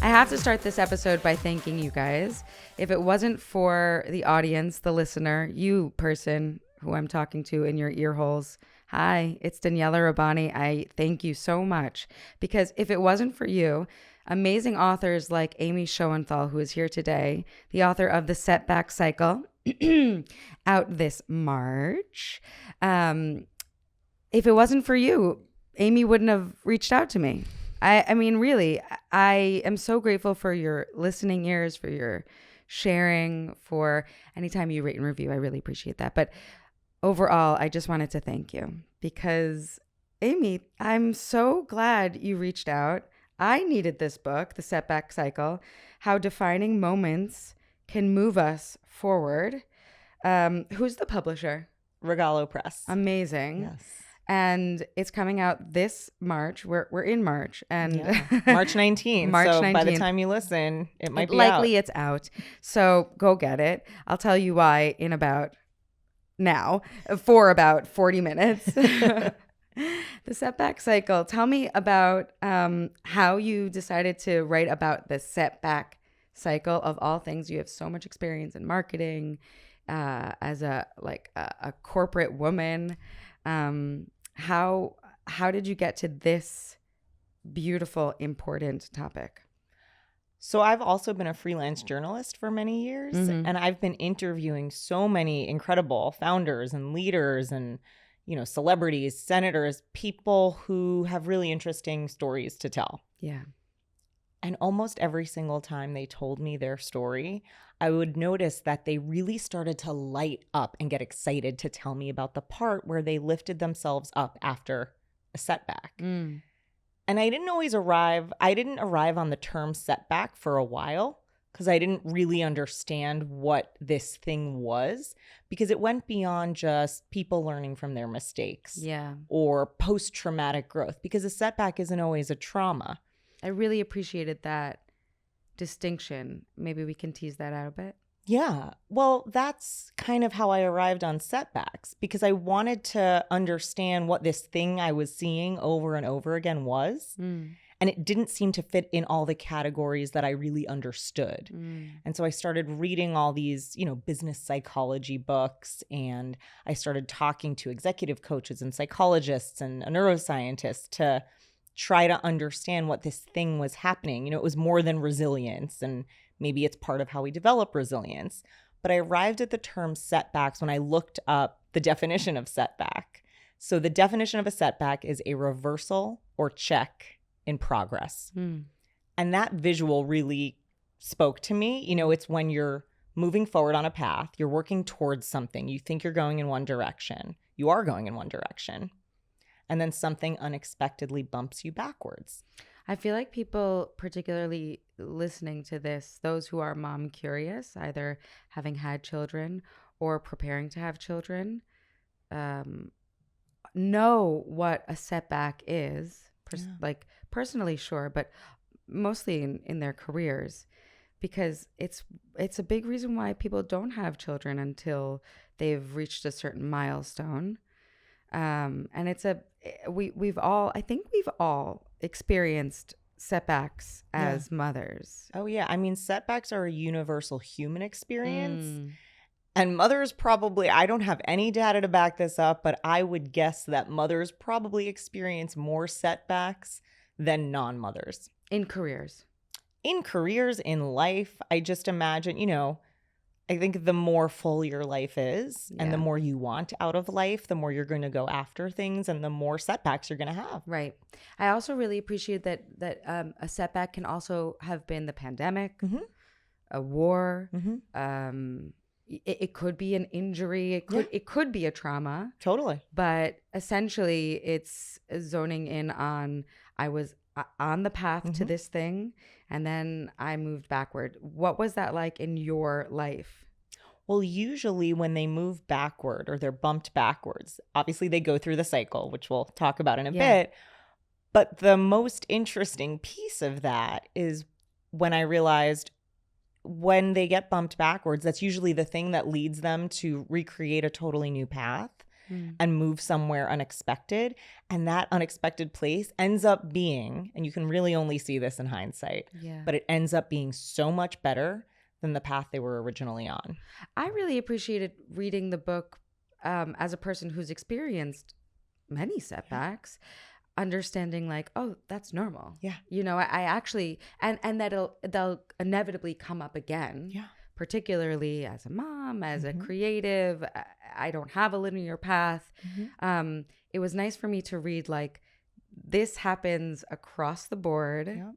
I have to start this episode by thanking you guys. If it wasn't for the audience, the listener, you person who I'm talking to in your ear holes, hi, it's Daniela Rabbani. I thank you so much, because if it wasn't for you, amazing authors like Amy Shoenthal, who is here today, the author of The Setback Cycle, out this March. If it wasn't for you, Amy wouldn't have reached out to me. I mean, really, I am so grateful for your listening ears, for your sharing, for anytime you rate and review. I really appreciate that. But overall, I just wanted to thank you because, Amy, I'm so glad you reached out. I needed this book, The Setback Cycle, How Defining Moments Can Move Us Forward. Who's the publisher? Regalo Press. Amazing. Yes. And it's coming out this March. We're in March, and March 19th. March so 19th. By the time you listen, it might be likely out. It's out. So go get it. I'll tell you why in about 40 minutes. The Setback Cycle. Tell me about how you decided to write about the setback cycle of all things. You have so much experience in marketing as a corporate woman. How did you get to this beautiful, important topic? So I've also been a freelance journalist for many years, and I've been interviewing so many incredible founders and leaders and, celebrities, senators, people who have really interesting stories to tell. Yeah. And almost every single time they told me their story, I would notice that they really started to light up and get excited to tell me about the part where they lifted themselves up after a setback. And I didn't arrive on the term setback for a while because I didn't really understand what this thing was, because it went beyond just people learning from their mistakes or post-traumatic growth, because a setback isn't always a trauma. I really appreciated that distinction. Maybe we can tease that out a bit. Yeah. Well, that's kind of how I arrived on setbacks, because I wanted to understand what this thing I was seeing over and over again was. And it didn't seem to fit in all the categories that I really understood. And so I started reading all these, business psychology books, and I started talking to executive coaches and psychologists and neuroscientists to try to understand what this thing was happening. It was more than resilience, and maybe it's part of how we develop resilience. But I arrived at the term setbacks when I looked up the definition of setback. So the definition of a setback is a reversal or check in progress. And that visual really spoke to me. It's when you're moving forward on a path, you're working towards something, you think you're going in one direction, you are going in one direction, and then something unexpectedly bumps you backwards. I feel like people, particularly listening to this, those who are mom curious, either having had children or preparing to have children, know what a setback is. Personally, sure, but mostly in their careers, because it's a big reason why people don't have children until they've reached a certain milestone. And we've all experienced setbacks as mothers. Oh yeah. I mean, setbacks are a universal human experience. And mothers probably, I don't have any data to back this up, but I would guess that mothers probably experience more setbacks than non-mothers. In careers, in life, I just imagine, I think the more full your life is and the more you want out of life, the more you're going to go after things and the more setbacks you're going to have. Right. I also really appreciate that a setback can also have been the pandemic, a war. It could be an injury. It could be a trauma. Totally. But essentially, it's zoning in on I was on the path to this thing, and then I moved backward. What was that like in your life? Well, usually when they move backward or they're bumped backwards, obviously they go through the cycle, which we'll talk about in a bit. But the most interesting piece of that is when I realized when they get bumped backwards, that's usually the thing that leads them to recreate a totally new path. and move somewhere unexpected. And that unexpected place ends up being, and you can really only see this in hindsight, but it ends up being so much better than the path they were originally on. I really appreciated reading the book as a person who's experienced many setbacks, understanding like, oh, that's normal. Yeah. You know, I actually, and that they'll inevitably come up again. Yeah. Particularly as a mom, as a creative. I don't have a linear path. It was nice for me to read like, this happens across the board. Yeah.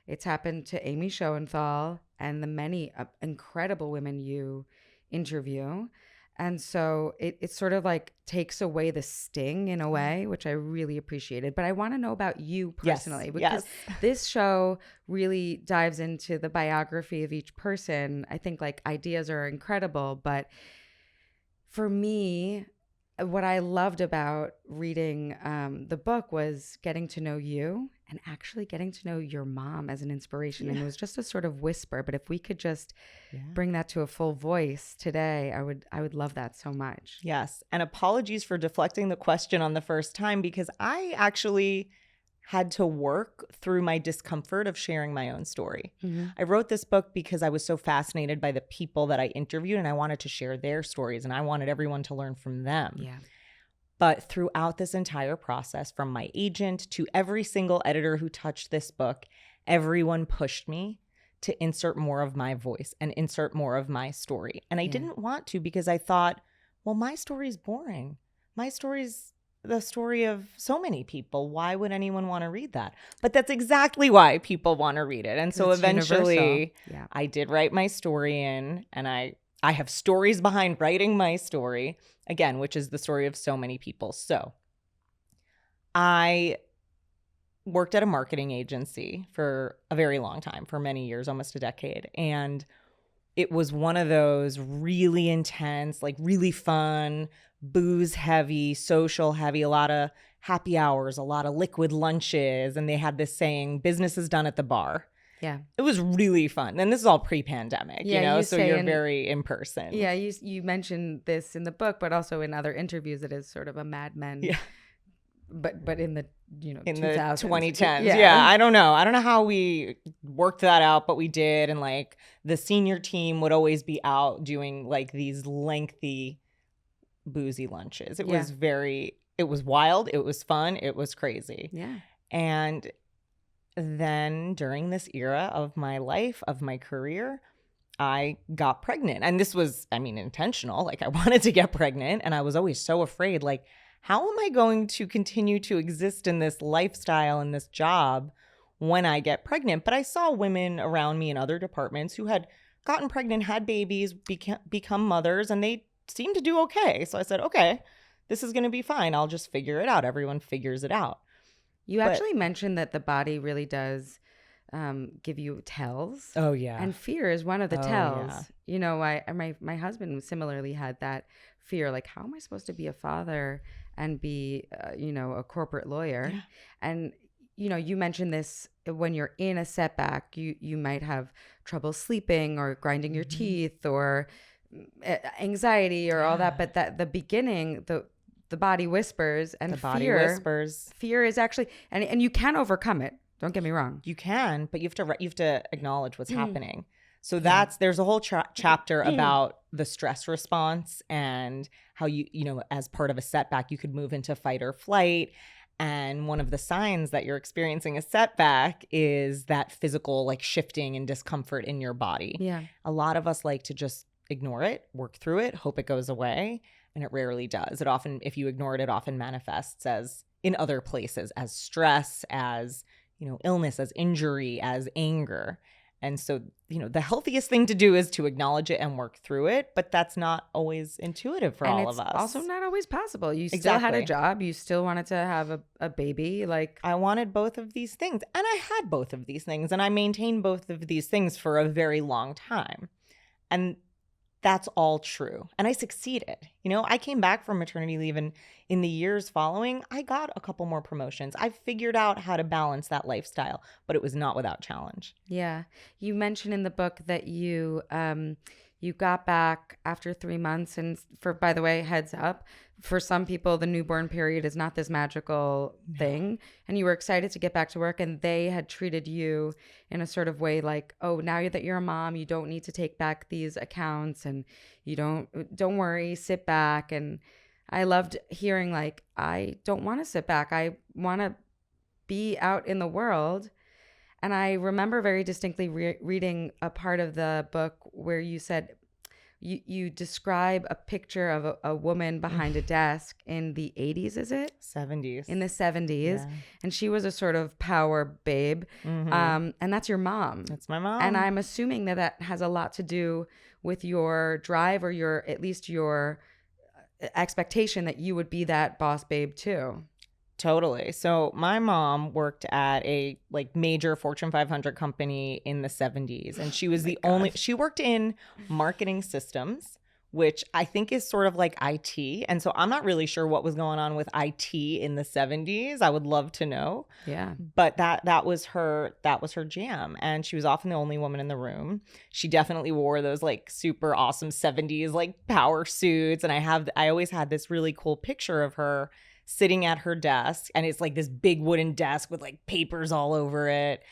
It's happened to Amy Shoenthal and the many incredible women you interview. And so it sort of like takes away the sting in a way, which I really appreciated. But I want to know about you personally, because this show really dives into the biography of each person. I think like ideas are incredible. But for me, what I loved about reading the book was getting to know you and actually getting to know your mom as an inspiration. And it was just a sort of whisper, but if we could just bring that to a full voice today, I would love that so much. Yes. And apologies for deflecting the question on the first time, because I actually had to work through my discomfort of sharing my own story. I wrote this book because I was so fascinated by the people that I interviewed, and I wanted to share their stories, and I wanted everyone to learn from them. Yeah. But throughout this entire process, from my agent to every single editor who touched this book, everyone pushed me to insert more of my voice and insert more of my story. And I didn't want to, because I thought, well, my story's boring. My story's the story of so many people. Why would anyone want to read that? But that's exactly why people want to read it. And so eventually I did write my story in, and I have stories behind writing my story, again, which is the story of so many people. So I worked at a marketing agency for a very long time, for many years, almost a decade. And it was one of those really intense, like really fun, booze heavy, social heavy, a lot of happy hours, a lot of liquid lunches. And they had this saying, business is done at the bar. Yeah. It was really fun. And this is all pre-pandemic, you know, so you're very in person. Yeah. You mentioned this in the book, but also in other interviews, it is sort of a Mad Men. Yeah. But in the, in 2000s. The 2010s. Yeah. I don't know how we worked that out, but we did. And like the senior team would always be out doing like these lengthy boozy lunches. It was wild. It was fun. It was crazy. Yeah. And then during this era of my life, of my career, I got pregnant. And this was, intentional. Like I wanted to get pregnant, and I was always so afraid, like, how am I going to continue to exist in this lifestyle and this job when I get pregnant? But I saw women around me in other departments who had gotten pregnant, had babies, become mothers, and they seemed to do okay. So I said, okay, this is going to be fine. I'll just figure it out. Everyone figures it out. You actually mentioned that the body really does give you tells. Oh, yeah. And fear is one of the tells. Yeah. My husband similarly had that fear, like, how am I supposed to be a father and be, a corporate lawyer? Yeah. And, you mentioned this, when you're in a setback, you might have trouble sleeping or grinding your teeth or anxiety or all that. But that the beginning, the body whispers, and fear is actually, and you can overcome it. Don't get me wrong. You can, but you have to acknowledge what's happening. So there's a whole chapter about the stress response and how as part of a setback, you could move into fight or flight. And one of the signs that you're experiencing a setback is that physical, like, shifting and discomfort in your body. Yeah. A lot of us like to just ignore it, work through it, hope it goes away. And it rarely does. It often, if you ignore it often manifests as in other places, as stress, as, illness, as injury, as anger. And so, the healthiest thing to do is to acknowledge it and work through it. But that's not always intuitive for all of us. Also not always possible. You still had a job. You still wanted to have a baby. Like, I wanted both of these things. And I had both of these things. And I maintained both of these things for a very long time. And that's all true. And I succeeded. I came back from maternity leave, and in the years following, I got a couple more promotions. I figured out how to balance that lifestyle, but it was not without challenge. Yeah. You mentioned in the book that you You got back after 3 months. And by the way, heads up, for some people, the newborn period is not this magical thing. And you were excited to get back to work, and they had treated you in a sort of way like, oh, now that you're a mom, you don't need to take back these accounts, and you don't worry, sit back. And I loved hearing like, I don't want to sit back. I want to be out in the world. And I remember very distinctly reading a part of the book where you said you describe a picture of a woman behind a desk in the 80s, is it? 70s. In the 70s. Yeah. And she was a sort of power babe. And that's your mom. That's my mom. And I'm assuming that has a lot to do with your drive, or at least your expectation that you would be that boss babe too. Totally. So my mom worked at a major Fortune 500 company in the 70s, and she was she worked in marketing systems, which I think is sort of like IT. And so I'm not really sure what was going on with IT in the 70s. I would love to know. Yeah. But that was her jam, and she was often the only woman in the room. She definitely wore those super awesome 70s power suits, and I always had this really cool picture of her sitting at her desk, and it's this big wooden desk with papers all over it,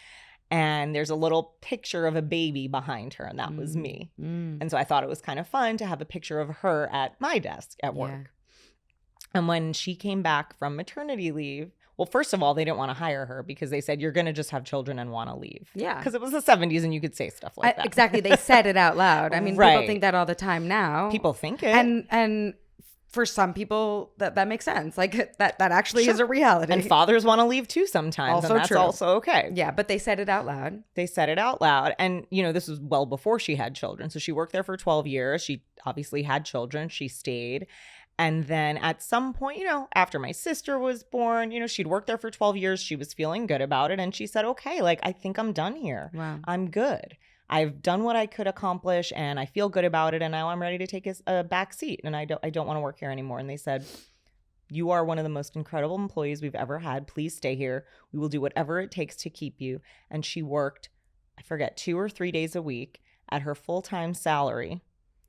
and there's a little picture of a baby behind her, and that was me. And so I thought it was kind of fun to have a picture of her at my desk at work. Yeah. And when she came back from maternity leave, well, first of all, they didn't want to hire her because they said, you're going to just have children and want to leave. Yeah. Because it was the 70s and you could say stuff like that. Exactly. They said it out loud. I mean, right. People think that all the time now. People think it. And for some people, that makes sense. That actually is a reality. And fathers want to leave too sometimes. Also and that's true. Also okay. Yeah, but they said it out loud. They said it out loud. And, this was well before she had children. So she worked there for 12 years. She obviously had children. She stayed. And then at some point, after my sister was born, she'd worked there for 12 years. She was feeling good about it. And she said, okay, I think I'm done here. Wow. I'm good. I've done what I could accomplish, and I feel good about it, and now I'm ready to take a back seat, and I don't want to work here anymore. And they said, you are one of the most incredible employees we've ever had. Please stay here. We will do whatever it takes to keep you. And she worked, I forget, 2 or 3 days a week at her full-time salary.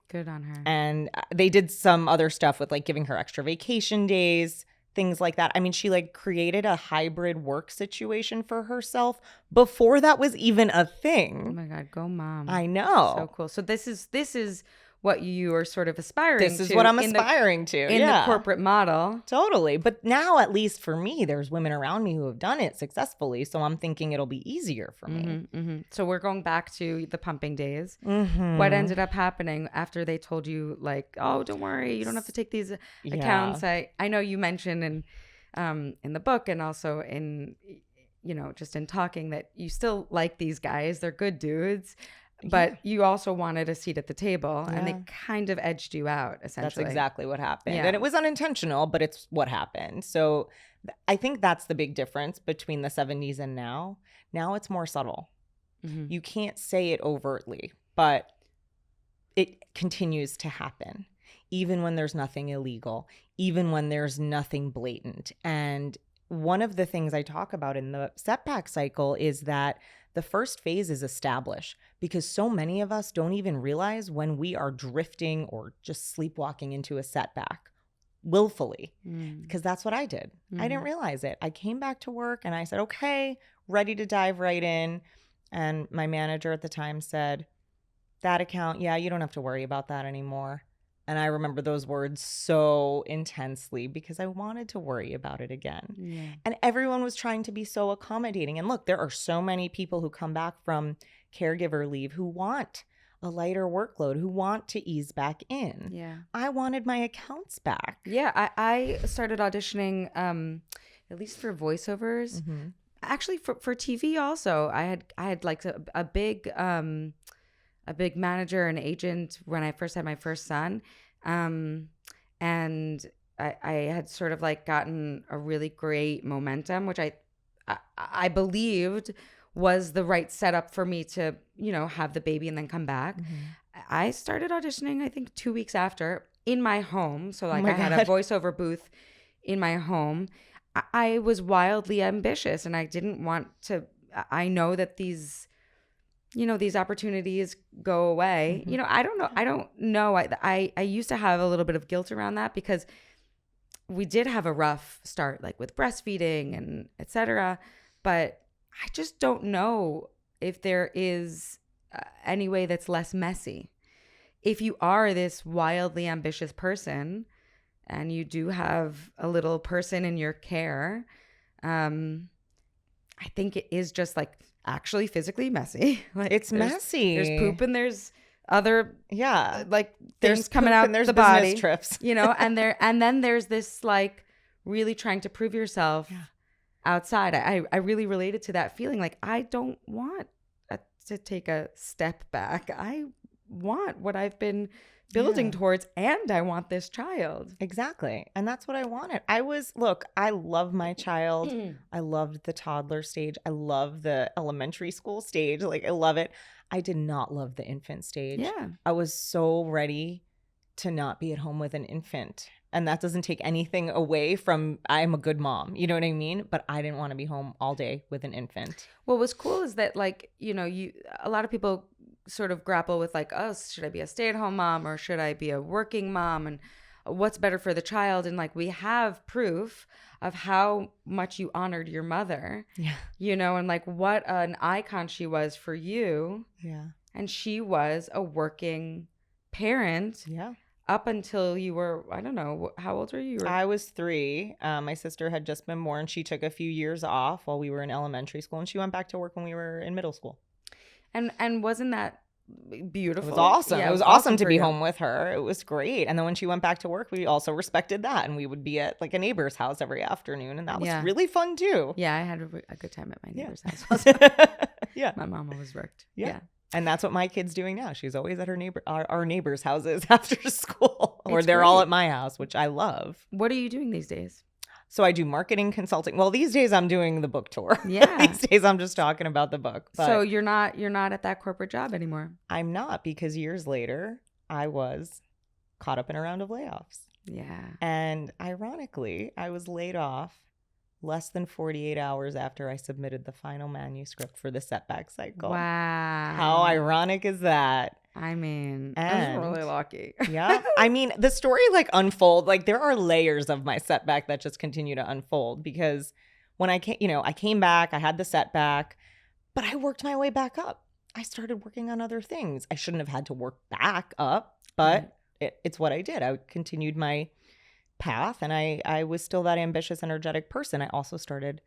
Good on her. And they did some other stuff with giving her extra vacation days, things like that. I mean, she created a hybrid work situation for herself before that was even a thing. Oh my God, go mom. I know. So cool. So this is what you are sort of aspiring to. This is what I'm aspiring to. In the corporate model. Totally. But now, at least for me, there's women around me who have done it successfully. So I'm thinking it'll be easier for me. So we're going back to the pumping days. Mm-hmm. What ended up happening after they told you oh, don't worry, you don't have to take these accounts. I know you mentioned in the book, and also in, just in talking, that you still like these guys. They're good dudes. But you also wanted a seat at the table, and they kind of edged you out, essentially. That's exactly what happened. Yeah. And it was unintentional, but it's what happened. So I think that's the big difference between the 70s and now. Now it's more subtle. Mm-hmm. You can't say it overtly, but it continues to happen, even when there's nothing illegal, even when there's nothing blatant. And one of the things I talk about in the setback cycle is that the first phase is establish, because so many of us don't even realize when we are drifting or just sleepwalking into a setback willfully, because that's what I did. I didn't realize it. I came back to work and I said, okay, ready to dive right in. And my manager at the time said, that account, you don't have to worry about that anymore. And I remember those words so intensely because I wanted to worry about it again. Yeah. And everyone was trying to be so accommodating. And look, there are so many people who come back from caregiver leave who want a lighter workload, who want to ease back in. Yeah. I wanted my accounts back. Yeah, I started auditioning, at least for voiceovers. Mm-hmm. Actually, for TV also. I had a big manager and agent when I first had my first son. And I had sort of gotten a really great momentum, which I believed was the right setup for me to, have the baby and then come back. Mm-hmm. I started auditioning, I think 2 weeks after, in my home. So I had a voiceover booth in my home. I was wildly ambitious, and I didn't want to, I know that these these opportunities go away. I don't know. I used to have a little bit of guilt around that because we did have a rough start, like with breastfeeding and et cetera. But I just don't know if there is any way that's less messy. If you are this wildly ambitious person and you do have a little person in your care, I think it is just like actually physically messy. Like it's messy. There's poop and there's other like there's things coming out and there's the body, business trips. And then there's this like really trying to prove yourself outside. I really related to that feeling. Like I don't want to take a step back. I want what I've been building towards, and I want this child. Exactly. And that's what I wanted. I love my child. I loved the toddler stage. I love the elementary school stage. Like I love it. I did not love the infant stage. Yeah. I was so ready to not be at home with an infant. And that doesn't take anything away from I'm a good mom. You know what I mean? But I didn't want to be home all day with an infant. What was cool is that like, a lot of people sort of grapple with like, oh, should I be a stay-at-home mom or should I be a working mom, and what's better for the child? And like we have proof of how much you honored your mother, and like what an icon she was for you. Yeah. And she was a working parent. Yeah. Up until you were, I don't know, how old were you? I was 3. My sister had just been born. She took a few years off while we were in elementary school, and she went back to work when we were in middle school. And wasn't that beautiful? It was awesome. Yeah, it was awesome to be home with her. It was great. And then when she went back to work, we also respected that, and we would be at like a neighbor's house every afternoon, and that was really fun too. Yeah, I had a good time at my neighbor's house also. Yeah. My mom always worked. Yeah. And that's what my kid's doing now. She's always at our neighbors' houses after school, or they're all at my house, which I love. What are you doing these days? So I do marketing consulting. Well, these days I'm doing the book tour. Yeah. These days I'm just talking about the book. But so you're not at that corporate job anymore. I'm not, because years later I was caught up in a round of layoffs. Yeah. And ironically, I was laid off less than 48 hours after I submitted the final manuscript for the Setback Cycle. Wow. How ironic is that? I mean, I was really lucky. Yeah. I mean, the story like unfold, like there are layers of my setback that just continue to unfold, because when I came back, I had the setback, but I worked my way back up. I started working on other things. I shouldn't have had to work back up, but it's what I did. I continued my path, and I was still that ambitious, energetic person. I also started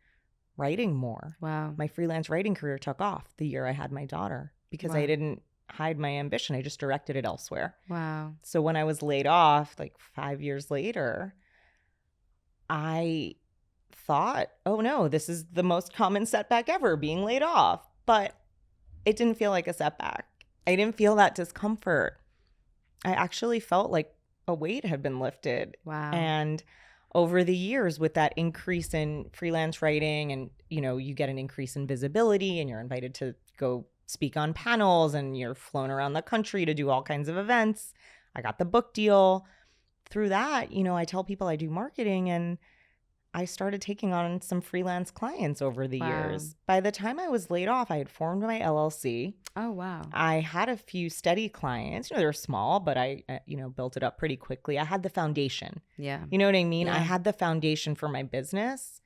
writing more. Wow. My freelance writing career took off the year I had my daughter, because I didn't hide my ambition. I just directed it elsewhere. Wow. So when I was laid off, like 5 years later, I thought, oh no, this is the most common setback ever, being laid off. But it didn't feel like a setback. I didn't feel that discomfort. I actually felt like a weight had been lifted. Wow. And over the years, with that increase in freelance writing, and you get an increase in visibility, and you're invited to go speak on panels, and you're flown around the country to do all kinds of events. I got the book deal. Through that, I tell people I do marketing, and I started taking on some freelance clients over the years. By the time I was laid off, I had formed my LLC. Oh, wow. I had a few steady clients. They were small, but I, built it up pretty quickly. I had the foundation. Yeah. You know what I mean? Yeah. I had the foundation for my business.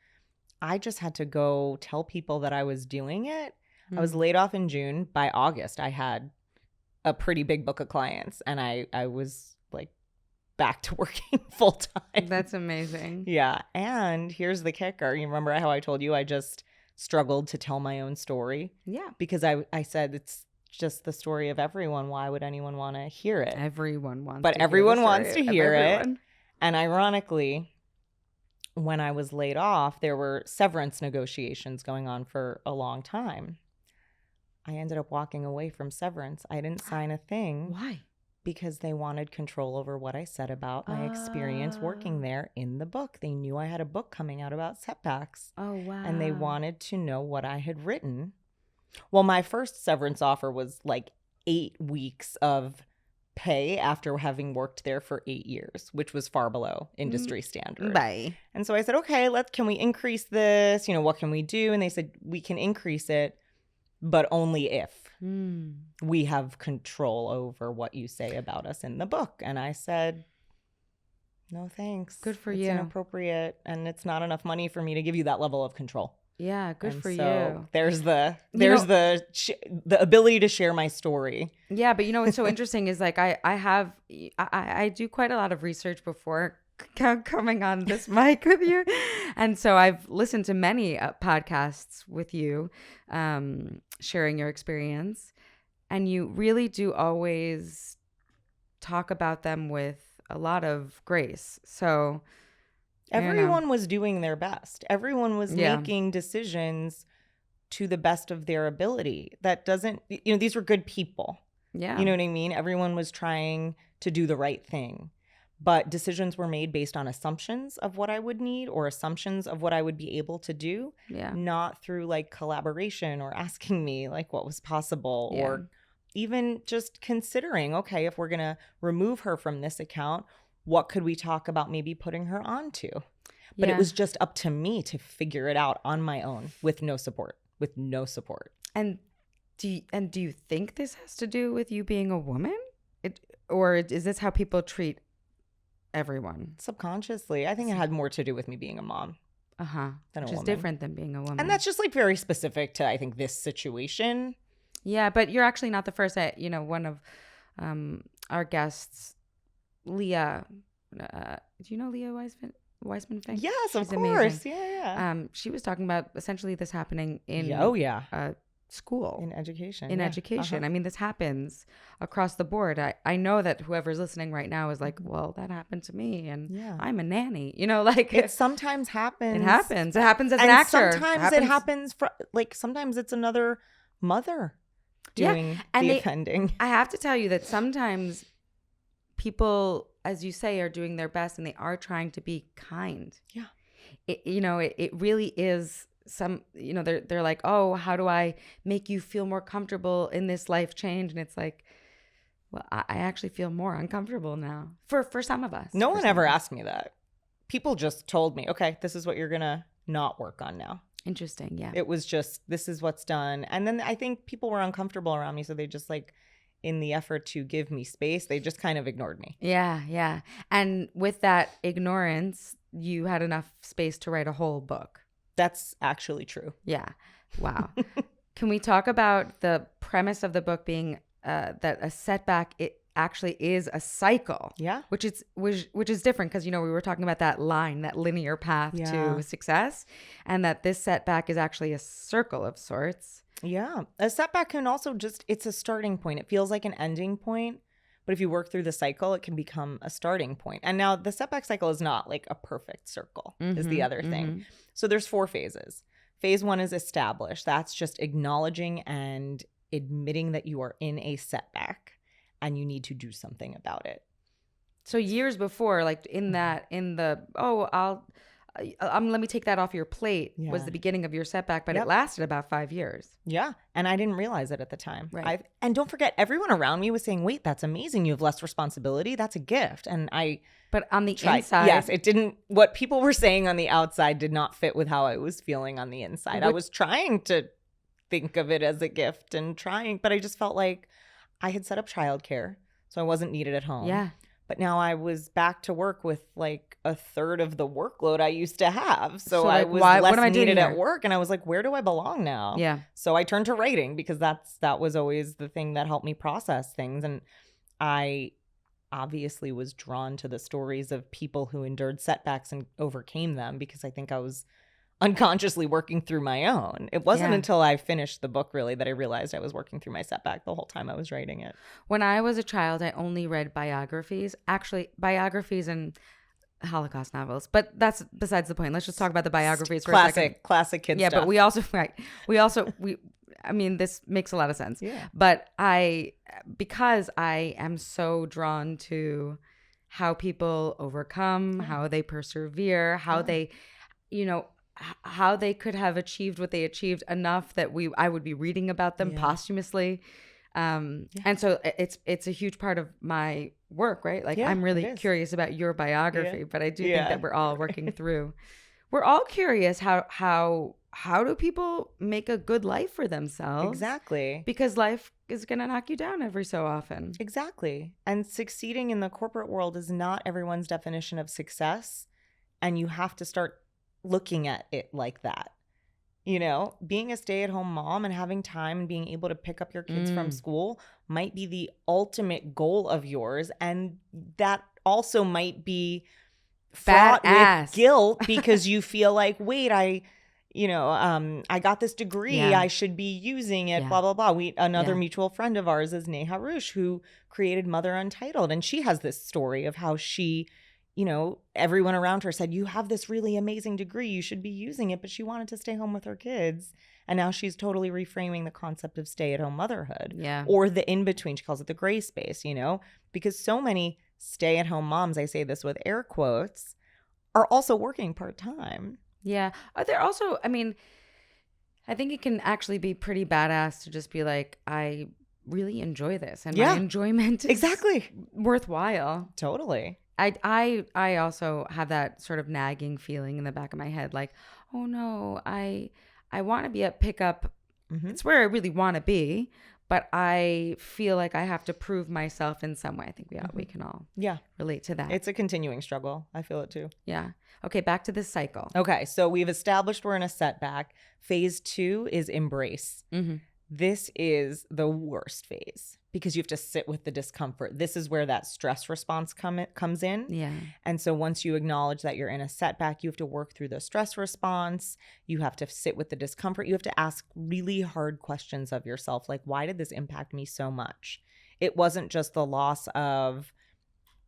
I just had to go tell people that I was doing it. I was laid off in June. By August, I had a pretty big book of clients, and I was like back to working full time. That's amazing. Yeah. And here's the kicker. You remember how I told you I just struggled to tell my own story? Yeah. Because I said it's just the story of everyone. Why would anyone want to hear it? Everyone wants but to everyone hear wants to hear it. Everyone. And ironically, when I was laid off, there were severance negotiations going on for a long time. I ended up walking away from severance. I didn't sign a thing. Why? Because they wanted control over what I said about my experience working there in the book. They knew I had a book coming out about setbacks. Oh, wow. And they wanted to know what I had written. Well, my first severance offer was like 8 weeks of pay after having worked there for 8 years, which was far below industry standard. Bye. And so I said, okay, can we increase this? What can we do? And they said, we can increase it, but only if. We have control over what you say about us in the book. And I said, no, thanks. Good for it's you. It's inappropriate, and it's not enough money for me to give you that level of control. Yeah, good for so you. There's the ability to share my story. Yeah, but what's so interesting is like I do quite a lot of research before coming on this mic with you, and so I've listened to many podcasts with you, sharing your experience, and you really do always talk about them with a lot of grace. So everyone was doing their best. Everyone was making decisions to the best of their ability. That doesn't, these were good people. Yeah. You know what I mean? Everyone was trying to do the right thing. But decisions were made based on assumptions of what I would need or assumptions of what I would be able to do. Yeah. Not through like collaboration or asking me like what was possible or even just considering, okay, if we're going to remove her from this account, what could we talk about maybe putting her onto? But it was just up to me to figure it out on my own with no support. And do you think this has to do with you being a woman? Or is this how people treat everyone? Subconsciously. I think it had more to do with me being a mom. Than a woman. Which is different than being a woman. And that's just like very specific to, I think, this situation. Yeah, but you're actually not the first. One of our guests, Leah. Do you know Leah Weissman Fink? Yes, She's of course. Amazing. Yeah. She was talking about essentially this happening in school. In education. I mean, this happens across the board. I know that whoever's listening right now is like, well, that happened to me and I'm a nanny. It sometimes happens. It happens. It happens as an actor. Sometimes it happens sometimes it's another mother doing the offending. I have to tell you that sometimes people, as you say, are doing their best and they are trying to be kind. Yeah. It really is they're like, oh, how do I make you feel more comfortable in this life change? And it's like, well, I actually feel more uncomfortable now for some of us. No one ever asked me that. People just told me, okay, this is what you're going to not work on now. Interesting. Yeah. It was just, this is what's done. And then I think people were uncomfortable around me. So they just in the effort to give me space, they just kind of ignored me. Yeah. Yeah. And with that ignorance, you had enough space to write a whole book. That's actually true. Yeah. Wow. Can we talk about the premise of the book being that a setback, it actually is a cycle? Yeah. Which is different because, we were talking about that line, that linear path to success, and that this setback is actually a circle of sorts. Yeah. A setback can also it's a starting point. It feels like an ending point. But if you work through the cycle, it can become a starting point. And now the setback cycle is not like a perfect circle, is the other thing. So there's 4 phases. Phase 1 is establish. That's just acknowledging and admitting that you are in a setback and you need to do something about it. So years before, like let me take that off your plate was the beginning of your setback, but it lasted about 5 years. Yeah. And I didn't realize it at the time. Right. And don't forget, everyone around me was saying, wait, that's amazing. You have less responsibility. That's a gift. And but on the inside. Yes, it didn't. What people were saying on the outside did not fit with how I was feeling on the inside. I was trying to think of it as a gift but I just felt like I had set up childcare. So I wasn't needed at home. Yeah. But now I was back to work with like a third of the workload I used to have. So I was less needed at work. And I was like, where do I belong now? Yeah. So I turned to writing because that was always the thing that helped me process things. And I obviously was drawn to the stories of people who endured setbacks and overcame them because I think I was unconsciously working through my own. It wasn't until I finished the book really that I realized I was working through my setback the whole time I was writing it. When I was a child, I only read biographies and Holocaust novels, but that's besides the point. Let's just talk about the biographies for a second. Classic kid stuff. Yeah, but I mean, this makes a lot of sense. Yeah. But because I am so drawn to how people overcome, how they persevere, how they, how they could have achieved what they achieved enough that I would be reading about them posthumously. And so it's a huge part of my work, right? Like I'm really curious about your biography, but I do think that we're all working through. We're all curious how how do people make a good life for themselves? Exactly. Because life is going to knock you down every so often. Exactly. And succeeding in the corporate world is not everyone's definition of success. And you have to start looking at it like that. You know, being a stay-at-home mom and having time and being able to pick up your kids from school might be the ultimate goal of yours. And that also might be fraught with guilt because you feel like, wait, I got this degree. Yeah. I should be using it, blah, blah, blah. Another mutual friend of ours is Neha Rush, who created Mother Untitled. And she has this story of how she, you know, everyone around her said, you have this really amazing degree. You should be using it. But she wanted to stay home with her kids. And now she's totally reframing the concept of stay-at-home motherhood. Yeah. Or the in-between. She calls it the gray space, you know, because so many stay-at-home moms, I say this with air quotes, are also working part-time. Yeah. They're also, I mean, I think it can actually be pretty badass to just be like, I really enjoy this. And my enjoyment is exactly worthwhile. Totally. I also have that sort of nagging feeling in the back of my head, like, oh no, I want to be at pickup. Mm-hmm. It's where I really want to be, but I feel like I have to prove myself in some way. I think we can all relate to that. It's a continuing struggle. I feel it too. Yeah. Okay, back to this cycle. Okay, so we've established we're in a setback. Phase 2 is embrace. Mm-hmm. This is the worst phase because you have to sit with the discomfort. This is where that stress response comes in. Yeah. And so once you acknowledge that you're in a setback, you have to work through the stress response. You have to sit with the discomfort. You have to ask really hard questions of yourself, like, why did this impact me so much? It wasn't just the loss of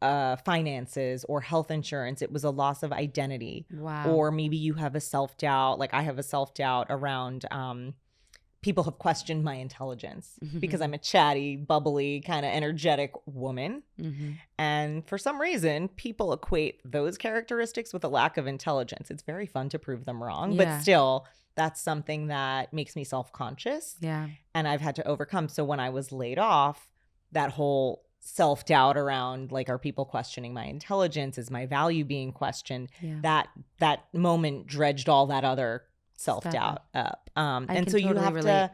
finances or health insurance. It was a loss of identity. Wow. Or maybe you have a self-doubt. Like I have a self-doubt around people have questioned my intelligence because I'm a chatty, bubbly, kind of energetic woman. Mm-hmm. And for some reason, people equate those characteristics with a lack of intelligence. It's very fun to prove them wrong, but still, that's something that makes me self-conscious. Yeah. And I've had to overcome. So when I was laid off, that whole self-doubt around, like, are people questioning my intelligence? Is my value being questioned? Yeah. That moment dredged all that other self-doubt up. And so you have to,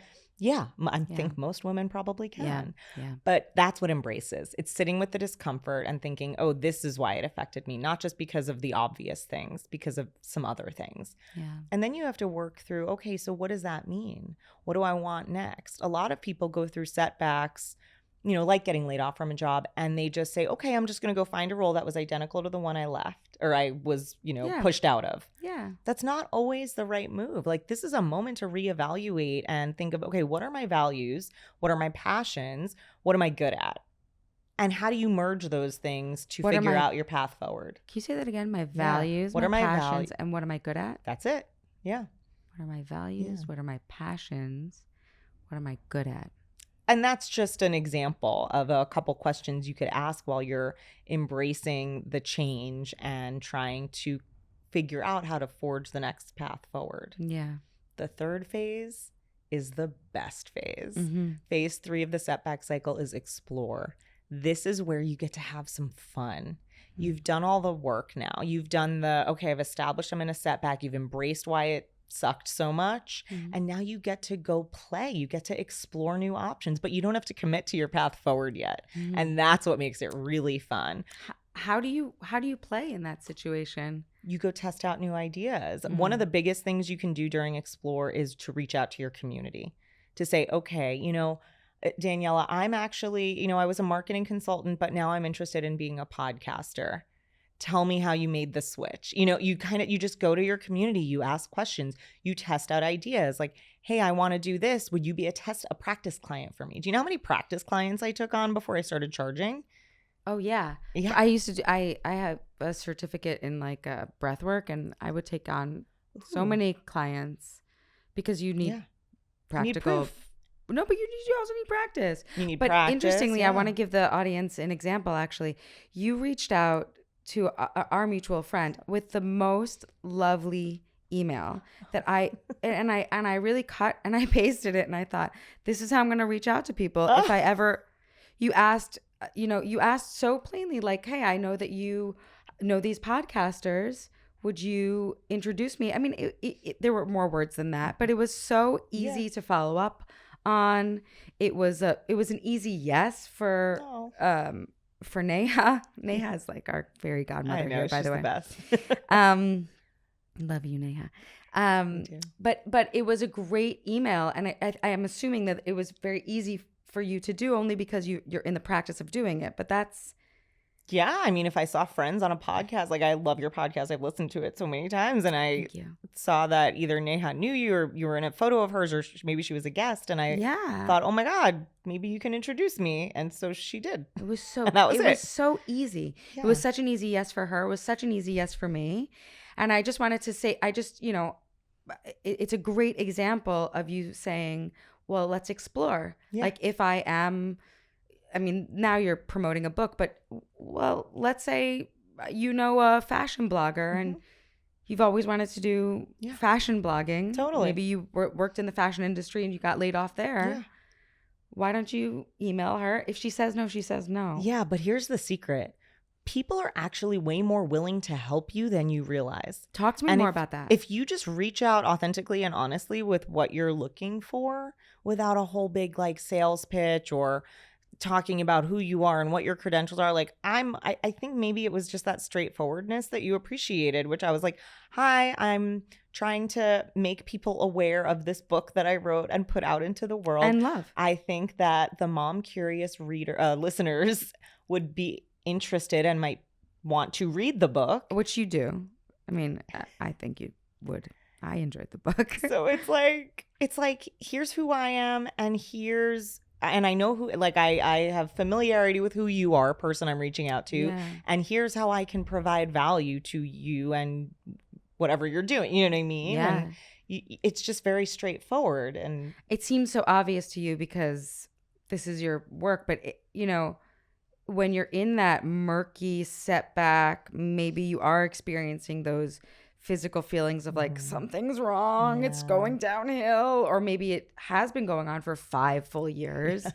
I think most women probably can. Yeah. But that's what embrace is. It's sitting with the discomfort and thinking, oh, this is why it affected me, not just because of the obvious things, because of some other things. Yeah. And then you have to work through, okay, so what does that mean? What do I want next? A lot of people go through setbacks, you know, like getting laid off from a job, and they just say, okay, I'm just going to go find a role that was identical to the one I left or I was, pushed out of. Yeah. That's not always the right move. Like, this is a moment to reevaluate and think of, okay, what are my values? What are my passions? What am I good at? And how do you merge those things to figure out your path forward? Can you say that again? My values, what are my passions, and what am I good at? That's it. Yeah. What are my values? Yeah. What are my passions? What am I good at? And that's just an example of a couple questions you could ask while you're embracing the change and trying to figure out how to forge the next path forward. Yeah. The third phase is the best phase. Mm-hmm. Phase 3 of the setback cycle is explore. This is where you get to have some fun. You've done all the work now. You've done I've established I'm in a setback. You've embraced why it sucked so much. Mm-hmm. And now you get to go play. You get to explore new options, but you don't have to commit to your path forward yet. Mm-hmm. And that's what makes it really fun. How do you play in that situation? You go test out new ideas. Mm-hmm. One of the biggest things you can do during explore is to reach out to your community to say, okay, Daniela, I'm actually, I was a marketing consultant, but now I'm interested in being a podcaster. Tell me how you made the switch. You just go to your community, you ask questions, you test out ideas like, hey, I want to do this. Would you be a practice client for me? Do you know how many practice clients I took on before I started charging? Oh, yeah. Yeah. I used to do, I have a certificate in breath work, and I would take on so many clients because you need practical. You need proof. No, but you also need practice. You need practice. But interestingly, I want to give the audience an example, actually. You reached out to our mutual friend with the most lovely email that I really cut and I pasted it, and I thought, this is how I'm going to reach out to people if I ever. You asked so plainly, like, hey, I know that you know these podcasters. would you introduce me? I mean, there were more words than that, but it was so easy to follow up on. It was an easy yes for Neha. Neha is like our fairy godmother here, by the way. The best. Love you, Neha. But it was a great email, and I am assuming that it was very easy for you to do only because you're in the practice of doing it. But that's yeah. I mean, if I saw friends on a podcast, like I love your podcast, I've listened to it so many times, and I saw that either Neha knew you or you were in a photo of hers, or maybe she was a guest, and I thought, oh my God, maybe you can introduce me, and so she did. It was so it was so easy. Yeah. It was such an easy yes for her. It was such an easy yes for me, and I just wanted to say, it's a great example of you saying, well, let's explore. Yeah. Like if now you're promoting a book, but well, let's say a fashion blogger and you've always wanted to do fashion blogging. Totally. Maybe you worked in the fashion industry and you got laid off there. Yeah. Why don't you email her? If she says no, she says no. Yeah, but here's the secret. People are actually way more willing to help you than you realize. Talk to me more about that. If you just reach out authentically and honestly with what you're looking for without a whole big like sales pitch or talking about who you are and what your credentials are, like I think maybe it was just that straightforwardness that you appreciated, which I was like, hi, I'm trying to make people aware of this book that I wrote and put out into the world. And love. I think that the mom curious listeners would be interested and might want to read the book. Which you do. I mean, I think you would. I enjoyed the book. So it's like, here's who I am and I know who, like I have familiarity with who you are, person I'm reaching out to. Yeah. And here's how I can provide value to you and whatever you're doing. You know what I mean? Yeah. And it's just very straightforward. And it seems so obvious to you because this is your work, but when you're in that murky setback, maybe you are experiencing those physical feelings of like something's wrong, it's going downhill, or maybe it has been going on for 5 full years.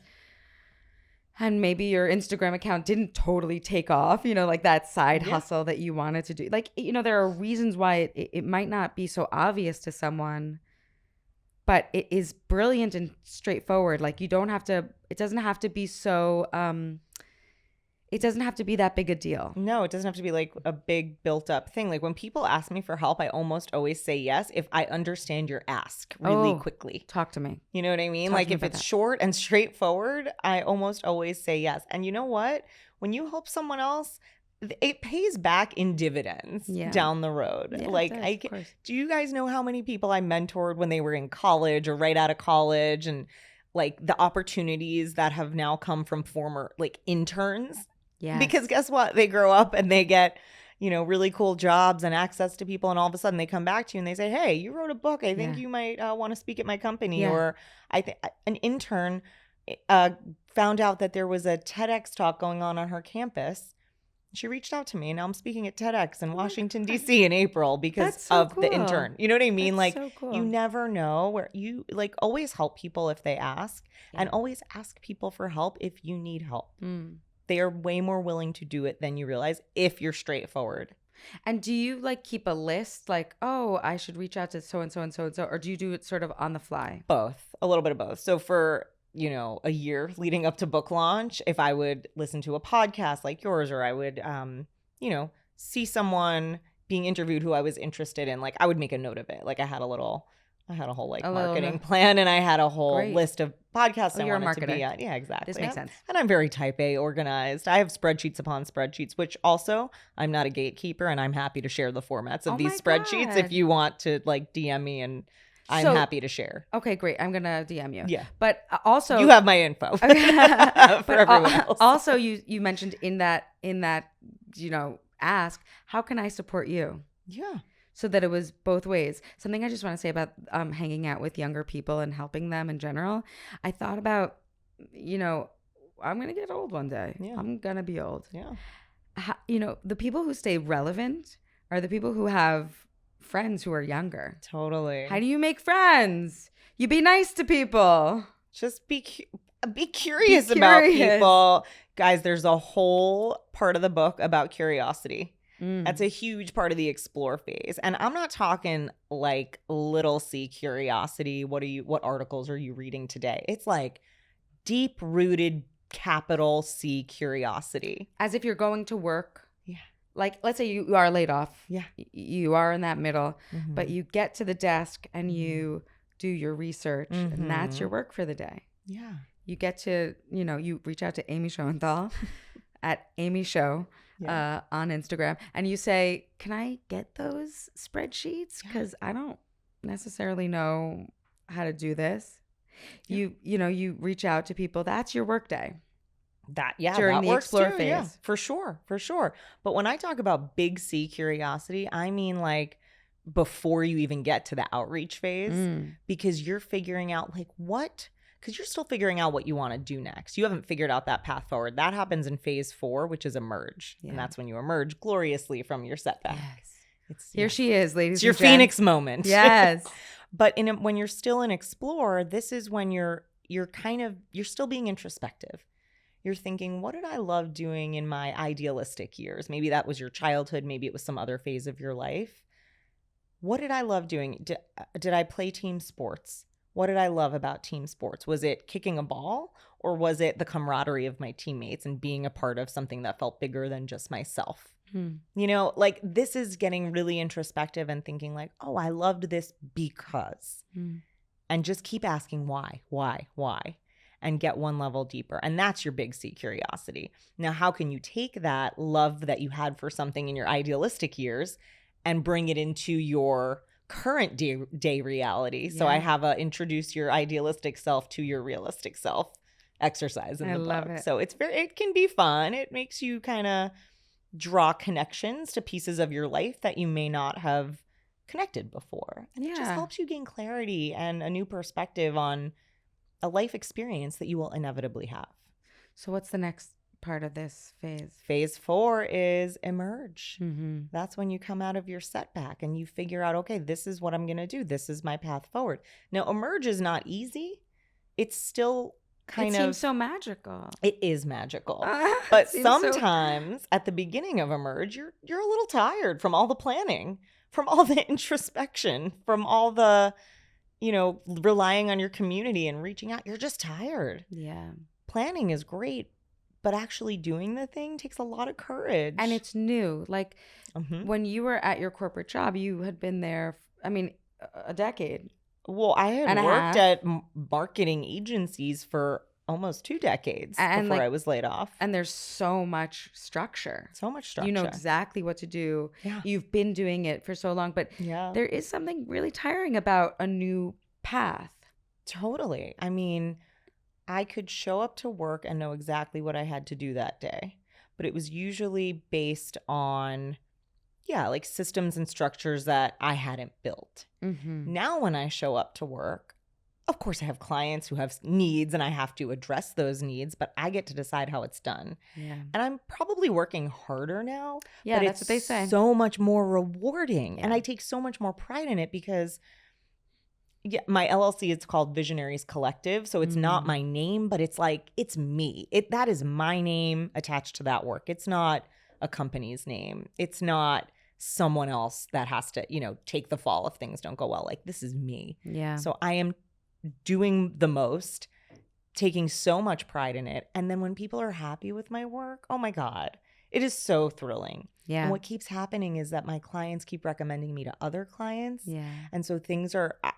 And maybe your Instagram account didn't totally take off, like that side hustle that you wanted to do. Like, there are reasons why it might not be so obvious to someone, but it is brilliant and straightforward. Like it doesn't have to be so, it doesn't have to be that big a deal. No, it doesn't have to be like a big built up thing. Like when people ask me for help, I almost always say yes if I understand your ask really quickly. Talk to me. You know what I mean? Like if it's short and straightforward, I almost always say yes. And you know what? When you help someone else, it pays back in dividends down the road. Yeah, like do you guys know how many people I mentored when they were in college or right out of college, and like the opportunities that have now come from former like interns? Yeah. Because guess what? They grow up and they get, really cool jobs and access to people. And all of a sudden they come back to you and they say, hey, you wrote a book. I think you might want to speak at my company. Yeah. Or I think an intern found out that there was a TEDx talk going on her campus. She reached out to me, and now I'm speaking at TEDx in Washington, D.C. in April because of the intern. You know what I mean? That's like, so cool. You never know where you like always help people if they ask, and always ask people for help if you need help. They are way more willing to do it than you realize if you're straightforward. And do you like keep a list like, oh, I should reach out to so-and-so and so-and-so, or do you do it sort of on the fly? Both, a little bit of both. So for, a year leading up to book launch, if I would listen to a podcast like yours, or I would, see someone being interviewed who I was interested in, like I would make a note of it. Like I had a whole like marketing plan, and I had a whole list of podcasts I wanted to be at. Yeah, exactly. This makes sense. And I'm very type A organized. I have spreadsheets upon spreadsheets, which also I'm not a gatekeeper, and I'm happy to share the formats of these spreadsheets if you want to like DM me, and I'm happy to share. Okay, great. I'm going to DM you. Yeah. But also you have my info for everyone else. Also you mentioned in that ask, how can I support you? Yeah. So that it was both ways. Something I just want to say about hanging out with younger people and helping them in general. I thought about, I'm going to get old one day. Yeah. I'm going to be old. Yeah. The people who stay relevant are the people who have friends who are younger. Totally. How do you make friends? You be nice to people. Just be curious about people. Guys, there's a whole part of the book about curiosity. That's a huge part of the explore phase. And I'm not talking like little C curiosity. What articles are you reading today? It's like deep rooted capital C curiosity. As if you're going to work. Yeah. Like, let's say you are laid off. Yeah. You are in that middle, but you get to the desk and you do your research, and that's your work for the day. Yeah. You get to, you reach out to Amy Shoenthal at Amy Show on Instagram, and you say, can I get those spreadsheets? Because I don't necessarily know how to do this. Yeah. You reach out to people. That's your work day. During the explore phase. Yeah, for sure. But when I talk about big C curiosity, I mean like before you even get to the outreach phase, because you're figuring out like because you're still figuring out what you want to do next. You haven't figured out that path forward. That happens in phase 4, which is emerge. Yeah. And that's when you emerge gloriously from your setback. Yes. Here she is, ladies. It's your Phoenix moment. Yes. But when you're still in explore, this is when you're still being introspective. You're thinking, what did I love doing in my idealistic years? Maybe that was your childhood. Maybe it was some other phase of your life. What did I love doing? Did I play team sports? What did I love about team sports? Was it kicking a ball, or was it the camaraderie of my teammates and being a part of something that felt bigger than just myself? Like this is getting really introspective and thinking like, oh, I loved this because, and just keep asking why, and get one level deeper. And that's your big C curiosity. Now, how can you take that love that you had for something in your idealistic years and bring it into your current day reality? So I have a introduce your idealistic self to your realistic self exercise in the book. Love it. So it can be fun. It makes you kind of draw connections to pieces of your life that you may not have connected before. And it just helps you gain clarity and a new perspective on a life experience that you will inevitably have. So what's the next part of this phase? Phase 4 is emerge. That's when you come out of your setback and you figure out, okay, this is what I'm going to do. This is my path forward. Now, emerge is not easy. It's still it seems so magical. It is magical. But sometimes at the beginning of emerge, you're a little tired from all the planning, from all the introspection, from all the relying on your community and reaching out. You're just tired. Yeah. Planning is great, but actually doing the thing takes a lot of courage. And it's new. Like when you were at your corporate job, you had been there, a decade. Well, I had worked at marketing agencies for almost 2 decades before I was laid off. And there's so much structure. You know exactly what to do. Yeah. You've been doing it for so long, but there is something really tiring about a new path. Totally. I could show up to work and know exactly what I had to do that day, but it was usually based on like systems and structures that I hadn't built. Now when I show up to work, of course, I have clients who have needs and I have to address those needs, but I get to decide how it's done. Yeah. And I'm probably working harder now. Yeah, but that's what they say. So much more rewarding. Yeah. And I take so much more pride in it because my LLC is called Visionaries Collective. So it's not my name, but it's like, it's me. That is my name attached to that work. It's not a company's name. It's not someone else that has to, take the fall if things don't go well. Like, this is me. Yeah. So I am doing the most, taking so much pride in it. And then when people are happy with my work, oh my God, it is so thrilling. Yeah. And what keeps happening is that my clients keep recommending me to other clients. Yeah. And so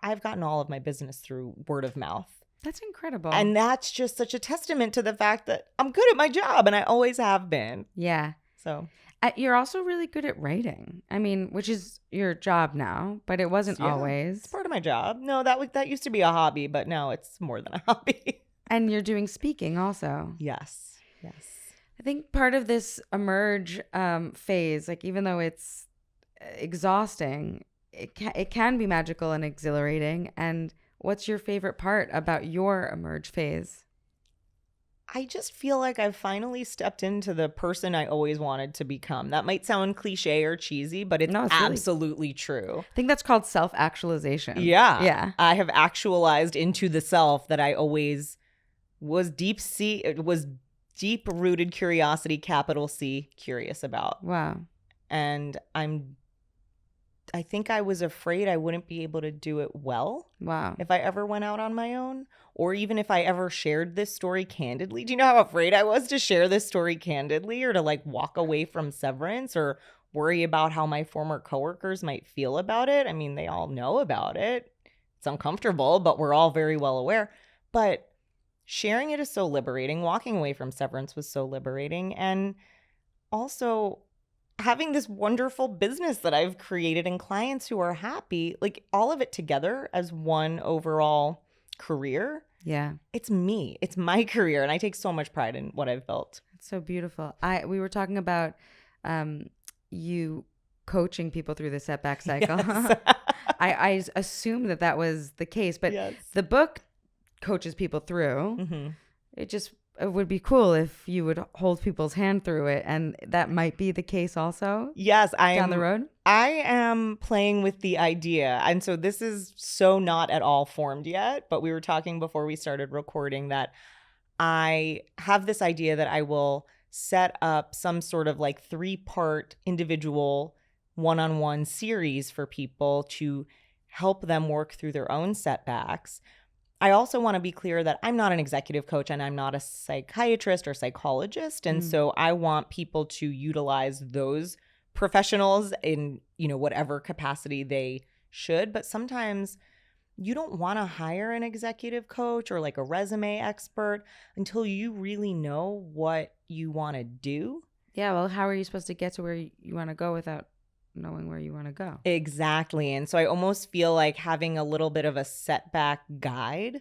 I've gotten all of my business through word of mouth. That's incredible. And that's just such a testament to the fact that I'm good at my job and I always have been. Yeah. So you're also really good at writing. Which is your job now, but it wasn't always. It's part of my job. No, that used to be a hobby, but now it's more than a hobby. And you're doing speaking also. Yes. I think part of this emerge phase, like even though it's exhausting, it can be magical and exhilarating. And what's your favorite part about your emerge phase? I just feel like I've finally stepped into the person I always wanted to become. That might sound cliche or cheesy, but it's absolutely true. I think that's called self-actualization. Yeah. Yeah. I have actualized into the self that I always was deep-rooted curiosity, capital C, curious about. Wow. And I think I was afraid I wouldn't be able to do it well. Wow. If I ever went out on my own, or even if I ever shared this story candidly. Do you know how afraid I was to share this story candidly, or to like walk away from severance, or worry about how my former coworkers might feel about it? I mean, they all know about it. It's uncomfortable, but we're all very well aware. But sharing it is so liberating. Walking away from severance was so liberating. And also having this wonderful business that I've created and clients who are happy, like all of it together as one overall career. Yeah. It's me. It's my career. And I take so much pride in what I've built. It's so beautiful. We were talking about you coaching people through the setback cycle. Yes. I assumed that was the case, but Yes. the book coaches people through. Mm-hmm. It would be cool if you would hold people's hand through it, and that might be the case also. Yes, down the road. I am playing with the idea, and so this is so not at all formed yet. But we were talking before we started recording that I have this idea that I will set up some sort of like 3-part individual one-on-one series for people to help them work through their own setbacks. I also want to be clear that I'm not an executive coach and I'm not a psychiatrist or psychologist. And so I want people to utilize those professionals in, whatever capacity they should. But sometimes you don't want to hire an executive coach or like a resume expert until you really know what you want to do. Yeah. Well, how are you supposed to get to where you want to go without knowing where you want to go? Exactly. And so I almost feel like having a little bit of a setback guide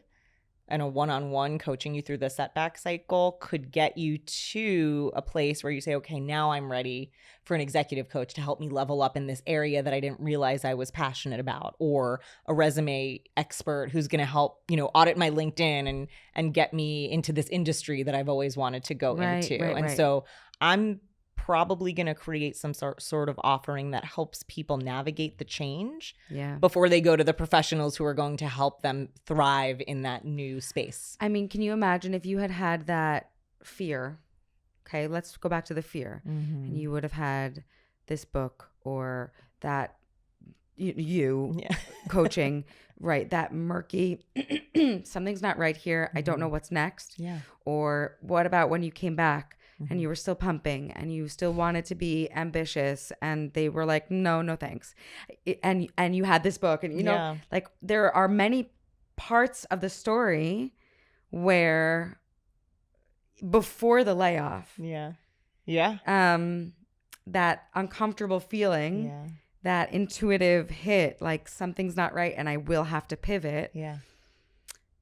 and a one-on-one coaching you through the setback cycle could get you to a place where you say, okay, now I'm ready for an executive coach to help me level up in this area that I didn't realize I was passionate about, or a resume expert who's going to help, audit my LinkedIn and get me into this industry that I've always wanted to go into. And so I'm probably going to create some sort of offering that helps people navigate the change before they go to the professionals who are going to help them thrive in that new space. I mean, can you imagine if you had that fear? Okay, let's go back to the fear. Mm-hmm. And you would have had this book or that coaching, right? That murky, something's not right here. I don't know what's next. Yeah. Or what about when you came back? And you were still pumping and you still wanted to be ambitious, and they were like, no thanks. And you had this book, and like there are many parts of the story where before the layoff, that uncomfortable feeling, that intuitive hit, like something's not right and I will have to pivot,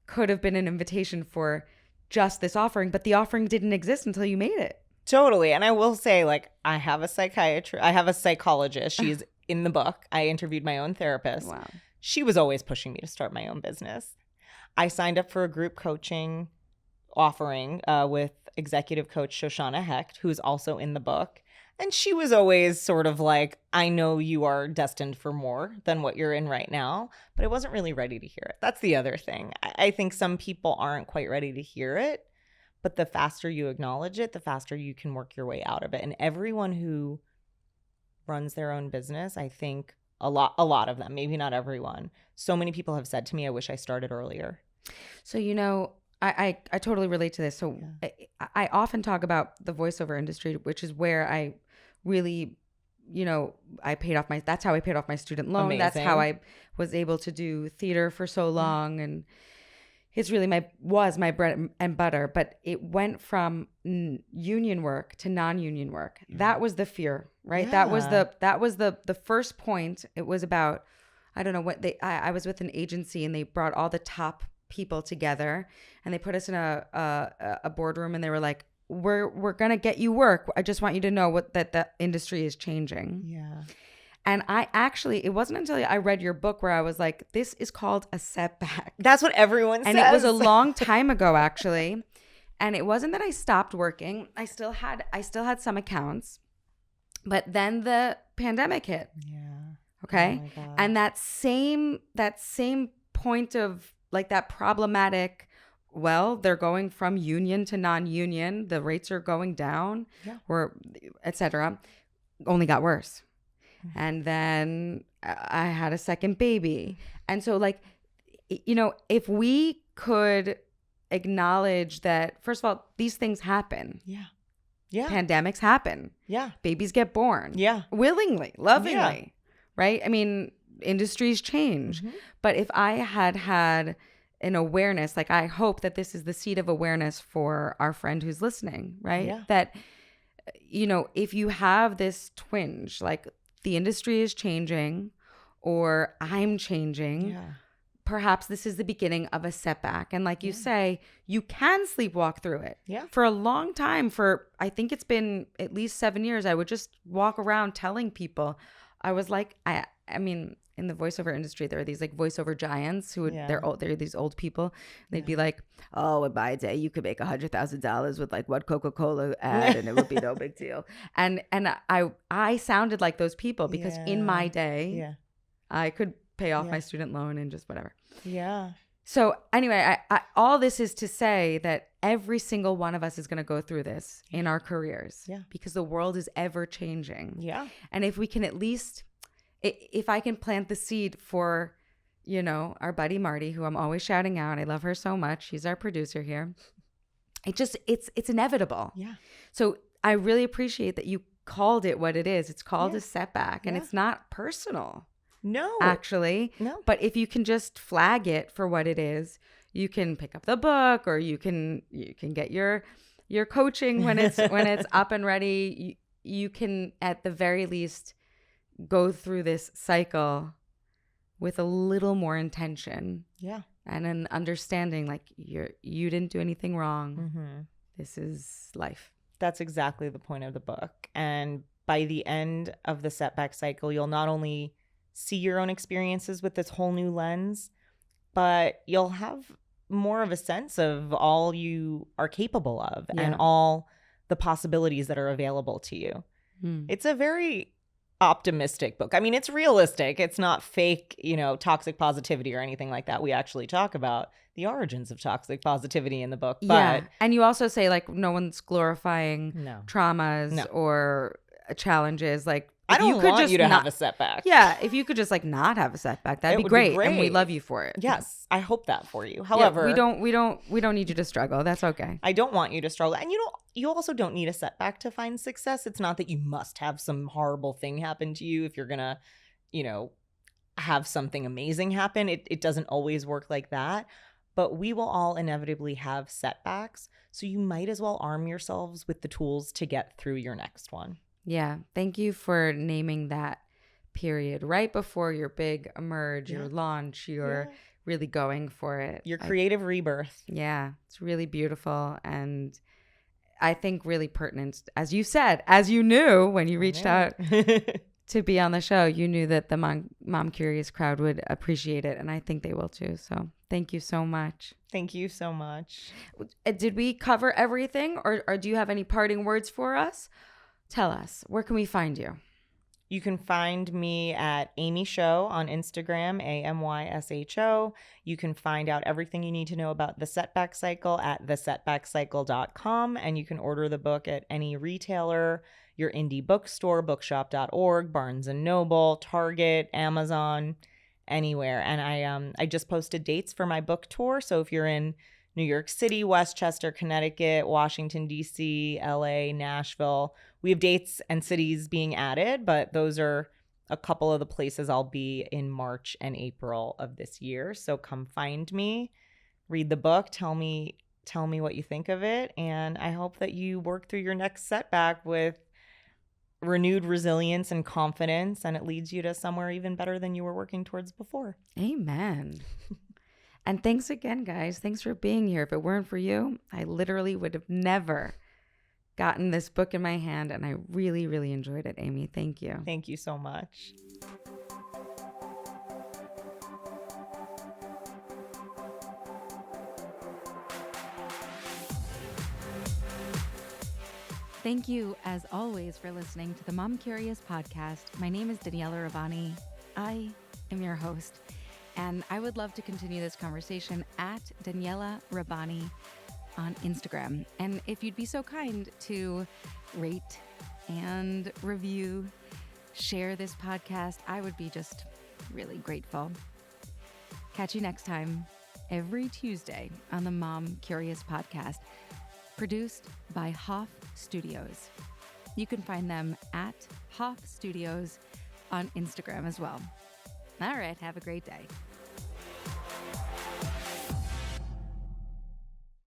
could have been an invitation for just this offering, but the offering didn't exist until you made it. Totally. And I will say, like, I have a psychologist. She's in the book. I interviewed my own therapist. Wow. She was always pushing me to start my own business. I signed up for a group coaching offering with executive coach Shoshana Hecht, who's also in the book. And she was always sort of like, I know you are destined for more than what you're in right now, but I wasn't really ready to hear it. That's the other thing. I think some people aren't quite ready to hear it, but the faster you acknowledge it, the faster you can work your way out of it. And everyone who runs their own business, I think a lot of them, maybe not everyone. So many people have said to me, I wish I started earlier. So, I totally relate to this. So I often talk about the voiceover industry, which is where I really, that's how I paid off my student loan. Amazing. That's how I was able to do theater for so long. And it's really was my bread and butter, but it went from union work to non-union work. That was the fear, right? Yeah. That was the first point. It was about, I don't know what I was with an agency and they brought all the top people together and they put us in a boardroom and they were like, we're going to get you work. I just want you to know that the industry is changing. Yeah. And it wasn't until I read your book where I was like, this is called a setback. That's what everyone says. And it was a long time ago, actually. And it wasn't that I stopped working. I still had some accounts, but then the pandemic hit. Yeah. Okay. Oh my God. And that same point of like that problematic, well, they're going from union to non-union. The rates are going down, or et cetera. only got worse. And then I had a second baby. And so like, if we could acknowledge that, first of all, these things happen. Yeah. Yeah. Pandemics happen. Yeah. Babies get born. Yeah. Willingly, lovingly. Yeah. Right? I mean, industries change. But if I had an awareness, like I hope that this is the seed of awareness for our friend who's listening, right? Yeah. That, if you have this twinge, like the industry is changing or I'm changing, perhaps this is the beginning of a setback. And like you say, you can sleepwalk through it. Yeah. For a long time, I think it's been at least 7 years, I would just walk around telling people, I was like, I mean, in the voiceover industry, there are these like voiceover giants who they're these old people. They'd be like, oh, by a day you could make $100,000 with like one Coca-Cola ad and it would be no big deal. And I sounded like those people because in my day, I could pay off my student loan and just whatever. Yeah. So anyway, I all this is to say that every single one of us is going to go through this in our careers. Yeah. Because the world is ever changing. Yeah. And if we can at least, if I can plant the seed for, our buddy Marty, who I'm always shouting out, I love her so much. She's our producer here. It's inevitable. Yeah. So I really appreciate that you called it what it is. It's called a setback and it's not personal. No. Actually. No. But if you can just flag it for what it is, you can pick up the book or you can get your coaching when it's up and ready. You can at the very least go through this cycle with a little more intention. Yeah. And an understanding like you didn't do anything wrong. Mm-hmm. This is life. That's exactly the point of the book. And by the end of the setback cycle, you'll not only see your own experiences with this whole new lens, but you'll have more of a sense of all you are capable of and all the possibilities that are available to you. It's a very optimistic book. I mean, it's realistic. It's not fake, toxic positivity or anything like that. We actually talk about the origins of toxic positivity in the book. But and you also say like no one's glorifying traumas or challenges. Like I don't want you to have a setback. Yeah, if you could just like not have a setback, that'd be great. And we love you for it. Yes, I hope that for you. However, we don't need you to struggle. That's okay. I don't want you to struggle. And you also don't need a setback to find success. It's not that you must have some horrible thing happen to you if you're gonna, have something amazing happen. It doesn't always work like that. But we will all inevitably have setbacks. So you might as well arm yourselves with the tools to get through your next one. Yeah. Thank you for naming that period right before your big emerge, your launch, your really going for it. Your creative rebirth. Yeah. It's really beautiful. And I think really pertinent, as you said, as you knew when you reached out to be on the show, you knew that the Mom Curious crowd would appreciate it. And I think they will too. So thank you so much. Thank you so much. Did we cover everything or do you have any parting words for us? Tell us, where can we find you? You can find me at Amy Show on Instagram, AMYSHO. You can find out everything you need to know about the Setback Cycle at thesetbackcycle.com. And you can order the book at any retailer, your indie bookstore, bookshop.org, Barnes & Noble, Target, Amazon, anywhere. And I just posted dates for my book tour. So if you're in New York City, Westchester, Connecticut, Washington, D.C., L.A., Nashville. We have dates and cities being added, but those are a couple of the places I'll be in March and April of this year. So come find me, read the book, tell me what you think of it, and I hope that you work through your next setback with renewed resilience and confidence, and it leads you to somewhere even better than you were working towards before. Amen. And thanks again, guys. Thanks for being here. If it weren't for you, I literally would have never gotten this book in my hand. And I really, really enjoyed it, Amy. Thank you. Thank you so much. Thank you, as always, for listening to the Mom Curious podcast. My name is Daniela Rabbani. I am your host. And I would love to continue this conversation at Daniela Rabbani on Instagram. And if you'd be so kind to rate, and review. Share this podcast. I would be just really grateful. Catch you next time, every Tuesday on the Mom Curious podcast, produced by Hoff Studios. You can find them at Hoff Studios on Instagram as well. All right, have a great day.